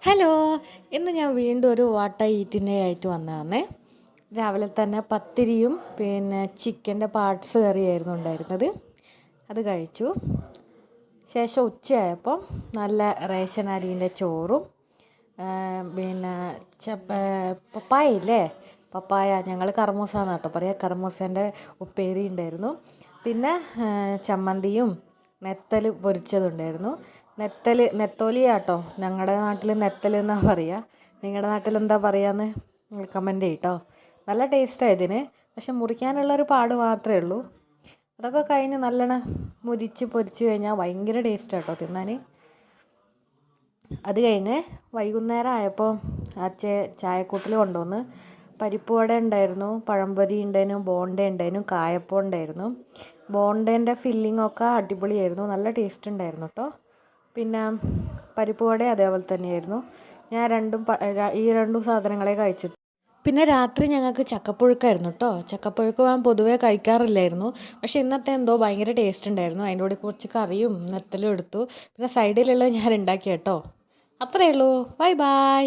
Hello, ഇന്ന് ഞാൻ വീണ്ടും ഒരു വാട്ട ഈറ്റിനെ ആയിട്ട് വന്നതാണേ. രാവിലെ തന്നെ പത്തിരിയും പിന്നെ ചിക്കൻ്റെ പാർട്സ് കറിയായിരുന്നു ഉണ്ടായിരുന്നത്. അത് കഴിച്ചു. ശേഷം ഉച്ചയായപ്പം നല്ല റേഷൻ അരിൻ്റെ ചോറും പിന്നെ പപ്പായ ഇല്ലേ, പപ്പായ ഞങ്ങൾ കർമൂസാന്ന് കേട്ടോ പറയുക, കർമൂസേൻ്റെ ഉപ്പേരി ഉണ്ടായിരുന്നു. പിന്നെ ചമ്മന്തിയും നെത്തൽ പൊരിച്ചതുണ്ടായിരുന്നു. നെത്തോലിയാട്ടോ, ഞങ്ങളുടെ നാട്ടിൽ നെത്തൽ എന്നാണ് പറയുക. നിങ്ങളുടെ നാട്ടിൽ എന്താ പറയുകയെന്ന് നിങ്ങൾ കമൻറ്റ് ചെയ്യട്ടോ. നല്ല ടേസ്റ്റാണ് ഇതിന്, പക്ഷെ മുറിക്കാനുള്ളൊരു പാട് മാത്രമേ ഉള്ളൂ. അതൊക്കെ കഴിഞ്ഞ് നല്ലോണം പൊരിച്ച് കഴിഞ്ഞാൽ ഭയങ്കര ടേസ്റ്റാണ് കേട്ടോ തിന്നാൻ. അത് കഴിഞ്ഞ് വൈകുന്നേരം ആയപ്പോൾ ചായക്കൂട്ടിൽ കൊണ്ടുവന്ന് പരിപ്പ് വട ഉണ്ടായിരുന്നു, പഴംപൊരി ഉണ്ടായിരുന്നു, ബോണ്ട ഉണ്ടായിരുന്നു, കായപ്പം ഉണ്ടായിരുന്നു. ബോണ്ടേൻ്റെ ഫില്ലിങ്ങൊക്കെ അടിപൊളിയായിരുന്നു, നല്ല ടേസ്റ്റ് ഉണ്ടായിരുന്നു കേട്ടോ. പിന്നെ പരിപ്പ് വട അതേപോലെ തന്നെയായിരുന്നു. ഞാൻ ഈ രണ്ടും സാധനങ്ങളെ കഴിച്ചിട്ട്. പിന്നെ രാത്രി ഞങ്ങൾക്ക് ചക്കപ്പുഴുക്കായിരുന്നു കേട്ടോ. ചക്കപ്പുഴുക്ക് ഞാൻ പൊതുവേ കഴിക്കാറില്ലായിരുന്നു, പക്ഷെ ഇന്നത്തെ എന്തോ ഭയങ്കര ടേസ്റ്റ് ഉണ്ടായിരുന്നു. അതിൻ്റെ കൂടെ കുറച്ച് കറിയും നെത്തലും എടുത്തു. പിന്നെ സൈഡിലുള്ളത് ഞാൻ ഉണ്ടാക്കി കേട്ടോ. അത്രയേ ഉള്ളൂ. Bye bye.